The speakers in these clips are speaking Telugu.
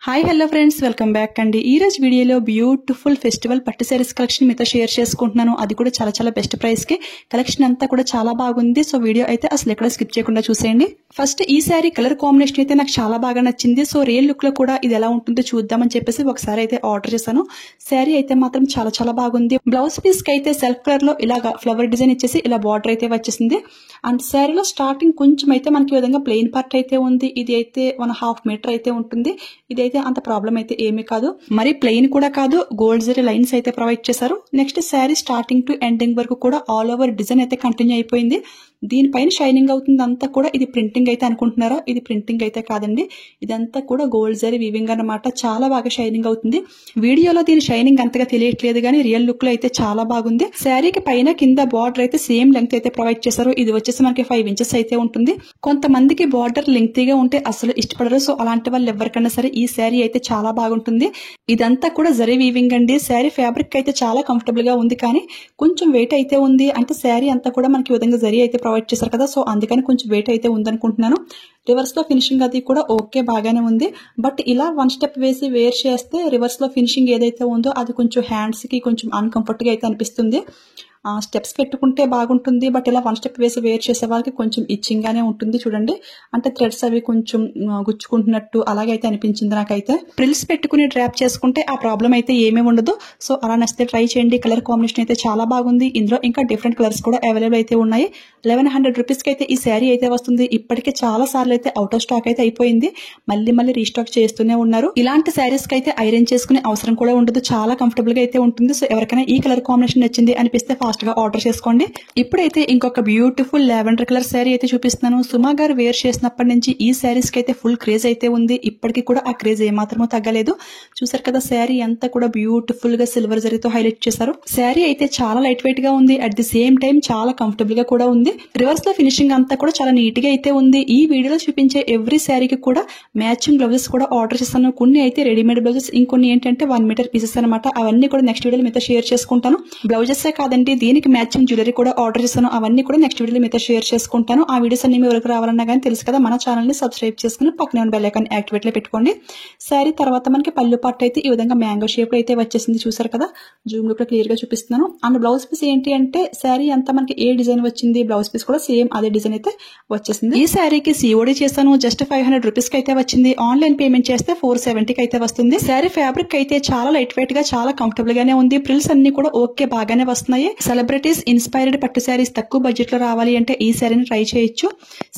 Hi hello friends, welcome back అండి. ఈ రోజు వీడియోలో బ్యూటిఫుల్ ఫెస్టివల్ పట్టు శారీస్ కలెక్షన్ మీతో షేర్ చేసుకుంటున్నాను. అది కూడా చాలా చాలా బెస్ట్ ప్రైస్ కి. కలెక్షన్ అంతా కూడా చాలా బాగుంది. సో వీడియో అయితే అసలు ఎక్కడ స్కిప్ చేయకుండా చూసేయండి. ఫస్ట్ ఈ శారీ కలర్ కాంబినేషన్ అయితే నాకు చాలా బాగా నచ్చింది. సో రియల్ లుక్ లో కూడా ఇది ఎలా ఉంటుందో చూద్దామని చెప్పేసి ఒకసారి అయితే ఆర్డర్ చేశాను. శారీ అయితే మాత్రం చాలా చాలా బాగుంది. బ్లౌజ్ పీస్ కి అయితే సెల్ఫ్ కలర్ లో ఇలాగా ఫ్లవర్ డిజైన్ ఇచ్చేసి ఇలా బార్డర్ అయితే వచ్చేసింది. అండ్ శారీలో స్టార్టింగ్ కొంచెం అయితే మనకి విధంగా ప్లెయిన్ పార్ట్ అయితే ఉంది. ఇది అయితే 1.5 మీటర్ అయితే ఉంటుంది. ఇదైతే అంత ప్రాబ్లం అయితే ఏమీ కాదు. మరి ప్లెయిన్ కూడా కాదు, గోల్డ్ జరీ లైన్స్ అయితే ప్రొవైడ్ చేశారు. Next sari starting to ending వరకు కూడా ఆల్ ఓవర్ డిజైన్ అయితే కంటిన్యూ అయిపోయింది. దీనిపైన షైనింగ్ అవుతుంది అంతా కూడా. ఇది ప్రింటింగ్ అయితే అనుకుంటున్నారా? ఇది ప్రింటింగ్ అయితే కాదండి. ఇదంతా కూడా గోల్డ్ జరీ వీవింగ్ అన్నమాట. చాలా బాగా షైనింగ్ అవుతుంది. వీడియోలో దీని షైనింగ్ అంతగా తెలియట్లేదు కానీ రియల్ లుక్ లో అయితే చాలా బాగుంది. శారీకి పైన కింద బార్డర్ అయితే సేమ్ లెంగ్త్ అయితే ప్రొవైడ్ చేశారు. ఇది వచ్చేసి మనకి 5 ఇంచెస్ అయితే ఉంటుంది. కొంతమందికి బార్డర్ లెంగ్తీగా ఉంటే అసలు ఇష్టపడరు. సో అలాంటి వాళ్ళు ఎవరికైనా సరే ఈ శారీ అయితే చాలా బాగుంటుంది. ఇదంతా కూడా జరీ వీవింగ్ అండి. శారీ ఫ్యాబ్రిక్ అయితే చాలా కంఫర్టబుల్ గా ఉంది, కానీ కొంచెం వెయిట్ అయితే ఉంది. అంటే శారీ అంతా కూడా మనకి విధంగా జరీ అయితే ప్రొవైడ్ చేశారు కదా, సో అందుకని కొంచెం వెయిట్ అయితే ఉందనుకుంటున్నాను. రివర్స్ లో ఫినిషింగ్ అది కూడా ఓకే బాగానే ఉంది. బట్ ఇలా 1 స్టెప్ వేసి వేర్ చేస్తే రివర్స్ లో ఫినిషింగ్ ఏదైతే ఉందో అది కొంచెం హ్యాండ్స్ కి కొంచెం అన్కంఫర్ట్ గా అయితే అనిపిస్తుంది. స్టెప్స్ పెట్టుకుంటే బాగుంటుంది, బట్ ఇలా 1 స్టెప్ వేసి వేర్ చేసే వాళ్ళకి కొంచెం ఇచ్చింగ్ గానే ఉంటుంది. చూడండి, అంటే థ్రెడ్స్ అవి కొంచెం గుచ్చుకుంటున్నట్టు అలాగైతే అనిపించింది నాకైతే. ప్రిల్స్ పెట్టుకుని డ్రాప్ చేసుకుంటే ఆ ప్రాబ్లం అయితే ఏమీ ఉండదు. సో అలా నచ్చితే ట్రై చేయండి. కలర్ కాంబినేషన్ అయితే చాలా బాగుంది. ఇందులో ఇంకా డిఫరెంట్ కలర్స్ కూడా అవైలబుల్ అయితే ఉన్నాయి. 1100 రూపీస్ కి అయితే ఈ శారీ అయితే వస్తుంది. ఇప్పటికే చాలా సార్లు అయితే అవుట్ ఆఫ్ స్టాక్ అయితే అయిపోయింది. మళ్ళీ రీస్టాక్ చేస్తూనే ఉన్నారు. ఇలాంటి శారీస్ కి అయితే ఐరన్ చేసుకునే అవసరం కూడా ఉండదు. చాలా కంఫర్టబుల్ గా అయితే ఉంటుంది. సో ఎవరికైనా ఈ కలర్ కాంబినేషన్ నచ్చింది అనిపిస్తే ఫాస్ట్ గా ఆర్డర్ చేసుకోండి. ఇప్పుడైతే ఇంకొక బ్యూటిఫుల్ లావెండర్ కలర్ శారీ అయితే చూపిస్తున్నాను. సుమా గారు వేర్ చేసినప్పటి నుంచి ఈ శారీస్ కి అయితే ఫుల్ క్రేజ్ అయితే ఉంది. ఇప్పటికీ కూడా ఆ క్రేజ్ ఏమాత్రమో తగ్గలేదు. చూసారు కదా, శారీ అంతా కూడా బ్యూటిఫుల్ గా సిల్వర్ జరీతో హైలైట్ చేశారు. శారీ అయితే చాలా లైట్ వెయిట్ గా ఉంది. అట్ ది సేమ్ టైం చాలా కంఫర్టబుల్ గా కూడా ఉంది. రివర్స్ లో ఫినిషింగ్ అంతా కూడా చాలా నీట్ గా అయితే ఉంది. ఈ వీడియోలో చూపించే ఎవ్రీ శారీకి కూడా మ్యాచింగ్ బ్లౌజెస్ కూడా ఆర్డర్ చేస్తాను. కొన్ని అయితే రెడీమేడ్ బ్లౌజెస్, ఇంకొన్ని ఏంటంటే 1 మీటర్ పీసెస్ అనమాట. అవన్నీ కూడా నెక్స్ట్ వీడియోలో మీతో షేర్ చేసుకుంటాను. బ్లౌజెస్ కాదండి, దీనికి మ్యాచింగ్ జ్యువెలరీ కూడా ఆర్డర్ చేస్తాను. అవన్నీ కూడా నెక్స్ట్ వీడియోలో మీతో షేర్ చేసుకుంటాను. ఆ వీడియోస్ అన్ని మీ వరకు రావాలన్నా కానీ తెలుసు కదా, మన ఛానల్ ని సబ్స్క్రైబ్ చేసుకుని పక్కనే ఉన్న బెల్ ఐకాన్ యాక్టివేట్ లో పెట్టుకోండి. శారీ తర్వాత మనకి పళ్ళు పార్ట్ అయితే ఈ విధంగా మ్యాంగో షేప్ లో అయితే వచ్చేసింది. చూసారు కదా, జూమ్ లో క్లియర్ గా చూపిస్తున్నాను. అండ్ బ్లౌజ్ పీస్ ఏంటి అంటే శారీ అంతా మనకి ఏ డిజైన్ వచ్చింది, బ్లౌజ్ పీస్ కూడా సేమ్ అదే డిజైన్ అయితే వచ్చేసింది. ఈ శారీకి సిఓడి చేస్తాను. జస్ట్ 500 రూపీస్ కి అయితే వచ్చింది. ఆన్లైన్ పేమెంట్ చేస్తే 470 కి అయితే వస్తుంది. శారీ ఫ్యాబ్రిక్ అయితే చాలా లైట్ వెయిట్ గా చాలా కంఫర్టబుల్ గానే ఉంది. ప్రిల్స్ అన్ని కూడా ఓకే బాగానే వస్తున్నాయి. సెలబ్రిటీస్ ఇన్స్పైర్డ్ పట్టు శారీస్ తక్కువ బడ్జెట్ లో రావాలి అంటే ఈ శారీని ట్రై చేయొచ్చు.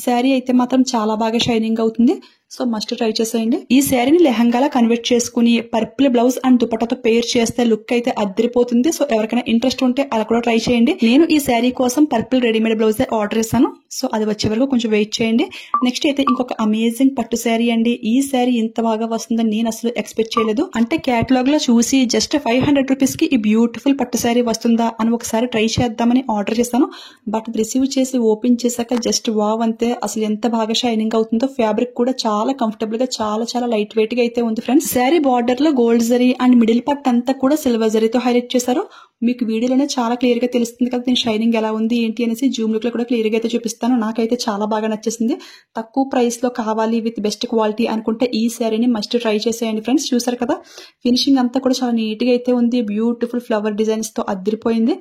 శారీ అయితే మాత్రం చాలా బాగా షైనింగ్ అవుతుంది. సో మస్ట్ ట్రై చేసేయండి. ఈ శారీని లెహంగాలా కన్వర్ట్ చేసుకుని పర్పుల్ బ్లౌజ్ అండ్ దుపట్టాతో పేర్ చేస్తే లుక్ అయితే అద్దరిపోతుంది. సో ఎవరికైనా ఇంట్రెస్ట్ ఉంటే అలా కూడా ట్రై చేయండి. నేను ఈ శారీ కోసం పర్పుల్ రెడీమేడ్ బ్లౌజ్ ఆర్డర్ చేశాను. సో అది వచ్చే వరకు కొంచెం వెయిట్ చేయండి. నెక్స్ట్ అయితే ఇంకొక అమేజింగ్ పట్టు శారీ అండి. ఈ శారీ ఇంత బాగా వస్తుందని నేను అసలు ఎక్స్పెక్ట్ చేయలేదు. అంటే కేటలాగ్ లో చూసి జస్ట్ 500 రూపీస్ కి ఈ బ్యూటిఫుల్ పట్టు శారీ వస్తుందా అని ఒకసారి ట్రై చేద్దామని ఆర్డర్ చేశాను. బట్ రిసీవ్ చేసి ఓపెన్ చేశాక జస్ట్ వావ్ అంతే. అసలు ఎంత బాగా షైనింగ్ అవుతుందో. ఫ్యాబ్రిక్ కూడా చాలా కంఫర్టబుల్ గా చాలా లైట్ వెయిట్ గా అయితే ఉంది ఫ్రెండ్స్. శారీ బార్డర్ లో gold zari and middle part అంతా కూడా సిల్వర్ జరీతో హైలైట్ చేశారు. మీకు వీడియోలోనే చాలా క్లియర్ గా తెలుస్తుంది కదా దీని షైనింగ్ ఎలా ఉంది ఏంటి అనేసి. జూమ్ లుక్ లో కూడా క్లియర్ గా అయితే చూపిస్తాను. నాకైతే చాలా బాగా నచ్చేసింది. తక్కువ ప్రైస్ లో కావాలి విత్ బెస్ట్ క్వాలిటీ అనుకుంటే ఈ శారీని మస్ట్ ట్రై చేసేయండి ఫ్రెండ్స్. చూసారు కదా, ఫినిషింగ్ అంతా కూడా చాలా నీట్ గా అయితే ఉంది. బ్యూటిఫుల్ ఫ్లవర్ డిజైన్స్ తో అద్దరిపోయింది.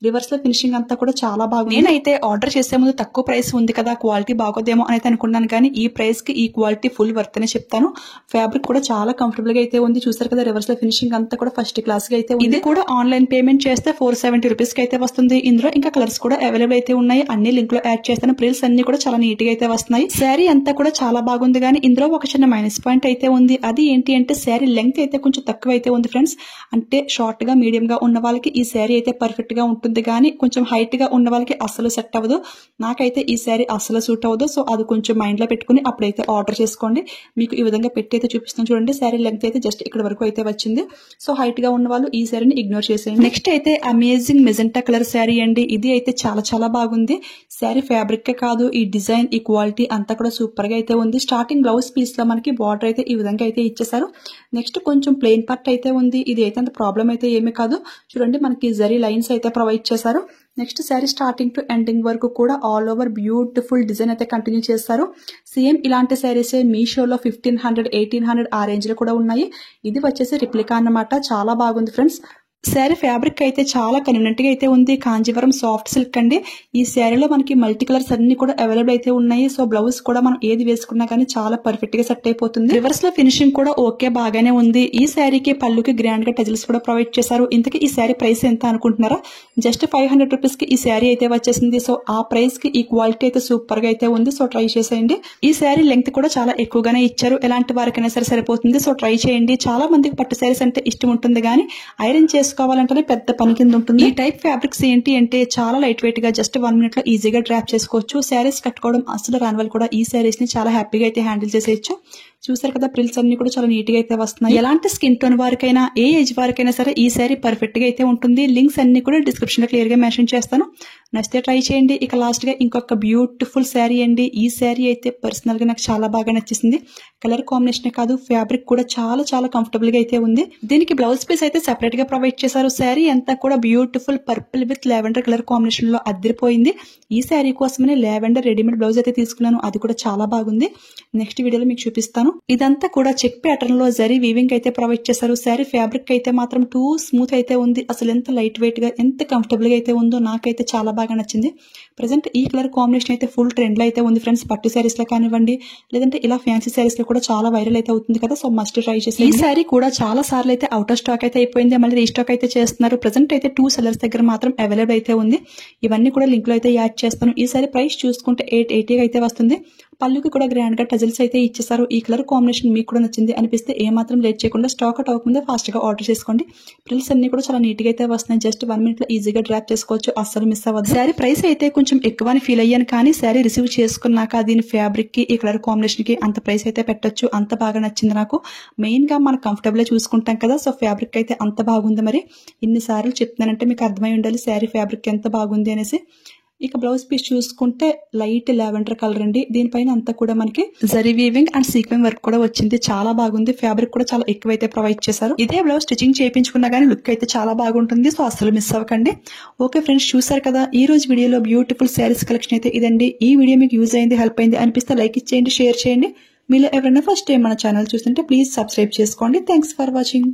రివర్స్ లో ఫినిషింగ్ అంతా కూడా చాలా బాగుంది. నేనైతే ఆర్డర్ చేసే ముందు తక్కువ ప్రైస్ ఉంది కదా, క్వాలిటీ బాగోదేమో అని అనుకున్నాను, కానీ ఈ ప్రైస్ కి ఈ క్వాలిటీ ఫుల్ వర్త్ అనే చెప్తాను. ఫ్యాబ్రిక్ కూడా చాలా కంఫర్టబుల్ గా అయితే ఉంది. చూసారు కదా, రివర్స్ లో ఫినిషింగ్ అంతా కూడా ఫస్ట్ క్లాస్ గా అయితే ఉంది. ఇది కూడా ఆన్లైన్ పేమెంట్ చేస్తే 470 రూపీస్ కి అయితే వస్తుంది. ఇందులో ఇంకా కలర్స్ కూడా అవైలబుల్ అయితే ఉన్నాయి. అన్ని లింక్ లో యాడ్ చేస్తాను. ప్రిల్స్ అన్ని కూడా చాలా నీట్ గా అయితే వస్తున్నాయి. శారీ అంతా కూడా చాలా బాగుంది, కానీ ఇందులో ఒక చిన్న మైనస్ పాయింట్ అయితే ఉంది. అది ఏంటి అంటే శారీ లెంగ్త్ అయితే కొంచెం తక్కువ అయితే ఉంది ఫ్రెండ్స్. అంటే షార్ట్ గా మీడియం గా ఉన్న వాళ్ళకి ఈ శారీ అయితే పర్ఫెక్ట్ గా ఉంటుంది, కానీ కొంచెం హైట్ గా ఉన్న వాళ్ళకి అసలు సెట్ అవ్వదు. నాకైతే ఈ శారీ అసలు సూట్ అవ్వదు. సో అది కొంచెం మైండ్ లో పెట్టుకుని అప్పుడైతే ఆర్డర్ చేసుకోండి. మీకు ఈ విధంగా పెట్టి అయితే చూపిస్తాను. చూడండి, శారీ లెంగ్త్ అయితే జస్ట్ ఇక్కడ వరకు అయితే వచ్చింది. సో హైట్ గా ఉన్న వాళ్ళు ఈ శారీని ఇగ్నోర్ చేసేయండి. నెక్స్ట్ అయితే అమేజింగ్ మెజెంటా కలర్ శారీ అండి. ఇది అయితే చాలా బాగుంది. శారీ ఫ్యాబ్రిక్ కాదు, ఈ డిజైన్ ఈ క్వాలిటీ అంతా కూడా సూపర్ గా అయితే ఉంది. స్టార్టింగ్ బ్లౌజ్ పీస్ లో మనకి బార్డర్ అయితే ఈ విధంగా అయితే ఇచ్చేసారు. నెక్స్ట్ కొంచెం ప్లెయిన్ పార్ట్ అయితే ఉంది. ఇది అయితే అంత ప్రాబ్లం అయితే ఏమీ కాదు. చూడండి, మనకి జరీ లైన్స్ అయితే ప్రొవైడ్ చేశారు. Next sari starting to ending వరకు కూడా ఆల్ ఓవర్ బ్యూటిఫుల్ డిజైన్ అయితే కంటిన్యూ చేస్తారు. సేమ్ ఇలాంటి శారీస్ మీషోలో 1500, 1800 ఆ రేంజ్ లో కూడా ఉన్నాయి. ఇది వచ్చేసి రిప్లికా అన్నమాట. చాలా బాగుంది ఫ్రెండ్స్. శారీ ఫ్యాబ్రిక్ అయితే చాలా కన్వీనియంట్ గా అయితే ఉంది. కాంజీవరం సాఫ్ట్ సిల్క్ అండి. ఈ శారీలో మనకి మల్టీ కలర్స్ అన్ని కూడా అవైలబుల్ అయితే ఉన్నాయి. సో బ్లౌజ్ కూడా మనం ఏది వేసుకున్నా కానీ చాలా పర్ఫెక్ట్ గా సెట్ అయిపోతుంది. రివర్స్ లో ఫినిషింగ్ కూడా ఓకే బాగానే ఉంది. ఈ శారీకి పళ్ళుకి గ్రాండ్ గా టజిల్స్ కూడా ప్రొవైడ్ చేశారు. ఇంతకీ ఈ శారీ ప్రైస్ ఎంత అనుకుంటున్నారా? జస్ట్ 500 రూపీస్ కి ఈ శారీ అయితే వచ్చేసింది. సో ఆ ప్రైస్ కి ఈ క్వాలిటీ అయితే సూపర్ గా అయితే ఉంది. సో ట్రై చేసేయండి. ఈ శారీ లెంగ్త్ కూడా చాలా ఎక్కువగానే ఇచ్చారు. ఎలాంటి వారికైనా సరే సరిపోతుంది. సో ట్రై చేయండి. చాలా మందికి పట్టు శారీస్ అంటే ఇష్టం ఉంటుంది కానీ ఐరన్ చేసుకోవాలంటే పెద్ద పని కింద ఉంటుంది. ఈ టైప్ ఫ్యాబ్రిక్స్ ఏంటి అంటే చాలా లైట్ వెయిట్ గా జస్ట్ 1 minute లో ఈజీగా డ్రాప్ చేసుకోవచ్చు. శారీస్ కట్టుకోవడం అసలు రాని వాళ్ళు కూడా ఈ శారీస్ ని చాలా హ్యాపీగా అయితే హ్యాండిల్ చేసేయచ్చు. చూసారు కదా, ప్రిల్స్ అన్ని కూడా చాలా నీట్ గా అయితే వస్తున్నాయి. ఎలాంటి స్కిన్ టోన్ వారికైనా ఏ ఏజ్ వారికైనా సరే ఈ శారీ పర్ఫెక్ట్ గా అయితే ఉంటుంది. లింక్స్ అన్ని కూడా డిస్క్రిప్షన్ లో క్లియర్ గా మెన్షన్ చేస్తాను. నచ్చితే ట్రై చేయండి. ఇక లాస్ట్ గా ఇంకొక బ్యూటిఫుల్ శారీ అండి. ఈ శారీ అయితే పర్సనల్ గా నాకు చాలా బాగా నచ్చేసింది. కలర్ కాంబినేషన్ కాదు, ఫ్యాబ్రిక్ కూడా చాలా చాలా కంఫర్టబుల్ గా అయితే ఉంది. దీనికి బ్లౌజ్ పీస్ అయితే సెపరేట్ గా ప్రొవైడ్ చేశారు. శారీ అంతా కూడా beautiful purple with lavender colour combination లో అదిరిపోయింది. ఈ శారీ కోసమనే లావెండర్ రెడీమేడ్ బ్లౌజ్ అయితే తీసుకున్నాను. అది కూడా చాలా బాగుంది. నెక్స్ట్ వీడియోలో మీకు చూపిస్తాను. ఇదంతా కూడా చెక్ ప్యాటర్న్ లో జరీ వీవింగ్ అయితే ప్రొవైడ్ చేశారు. శారీ ఫ్యాబ్రిక్ అయితే మాత్రం టూ స్మూత్ అయితే ఉంది. అసలు ఎంత లైట్ వెయిట్ గా ఎంత కంఫర్టబుల్ గా అయితే ఉందో నాకైతే చాలా బాగా నచ్చింది. ప్రెసెంట్ ఈ కలర్ కాంబినేషన్ అయితే ఫుల్ ట్రెండ్ లో అయితే ఉంది ఫ్రెండ్స్. పట్టు శారీస్ లో కానివ్వండి, లేదంటే ఇలా ఫ్యాన్సీ శారీస్ లో కూడా చాలా వైరల్ అయితే అవుతుంది కదా. సో మస్ట్ ట్రై చేసి. ఈ శారీ కూడా చాలా సార్లు అయితే అవుట్ ఆఫ్ స్టాక్ అయితే అయిపోయింది. మళ్ళీ రీస్టాక్ అయితే చేస్తున్నారు. ప్రెసెంట్ అయితే 2 sellers దగ్గర మాత్రం అవైలబుల్ అయితే ఉంది. ఇవన్నీ కూడా లింక్ లో అయితే యాడ్ చేస్తాను. ఈ శారీ ప్రైస్ చూసుకుంటే 880 అయితే వస్తుంది. పళ్ళుకి కూడా గ్రాండ్ గా టజిల్స్ అయితే ఇచ్చేసారు. ఈ కలర్ కాంబినేషన్ మీకు కూడా నచ్చింది అనిపిస్తే ఏమాత్రం లేట్ చేయకుండా స్టాక్ అవుట్ అవ్వకముందే ఫాస్ట్ గా ఆర్డర్ చేసుకోండి. ప్రిల్స్ అన్ని కూడా చాలా నీట్ గా అయితే వస్తున్నాయి. జస్ట్ 1 minute లో ఈజీగా డ్రాప్ చేసుకోవచ్చు. అస్సలు మిస్ అవ్వదు. శారీ ప్రైస్ అయితే కొంచెం ఎక్కువ అని ఫీల్ అయ్యాను, కానీ శారీ రిసీవ్ చేసుకున్నాక దీని ఫ్యాబ్రిక్ కి ఈ కలర్ కాంబినేషన్ కి అంత ప్రైస్ అయితే పెట్టొచ్చు. అంత బాగా నచ్చింది నాకు. మెయిన్ గా మనం కంఫర్టబుల్ గా చూసుకుంటాం కదా. సో ఫ్యాబ్రిక్ అయితే అంత బాగుంది. మరి ఇన్నిసార్లు చెప్తున్నానంటే మీకు అర్థమై ఉండాలి శారీ ఫ్యాబ్రిక్ ఎంత బాగుంది అనేసి. ఇక బ్లౌజ్ పీస్ చూసుకుంటే లైట్ లావెండర్ కలర్ అండి. దీనిపైన అంతా కూడా మనకి zari weaving and sequin work కూడా వచ్చింది. చాలా బాగుంది. ఫ్యాబ్రిక్ కూడా చాలా ఎక్కువైతే ప్రొవైడ్ చేశారు. ఇదే బ్లౌజ్ స్టిచింగ్ చేయించుకున్నా గానీ లుక్ అయితే చాలా బాగుంటుంది. సో అసలు మిస్ అవ్వకండి. ఓకే ఫ్రెండ్స్, చూసారు కదా ఈ రోజు వీడియోలో బ్యూటిఫుల్ శారీస్ కలెక్షన్ అయితే ఇదండి. ఈ వీడియో మీకు యూజ్ అయింది, హెల్ప్ అయింది అనిపిస్తే లైక్ ఇచ్చేయండి, షేర్ చేయండి. మీరు ఎవరైనా ఫస్ట్ టైం మన ఛానల్ చూస్తుంటే ప్లీజ్ సబ్స్క్రైబ్ చేసుకోండి. Thanks for watching.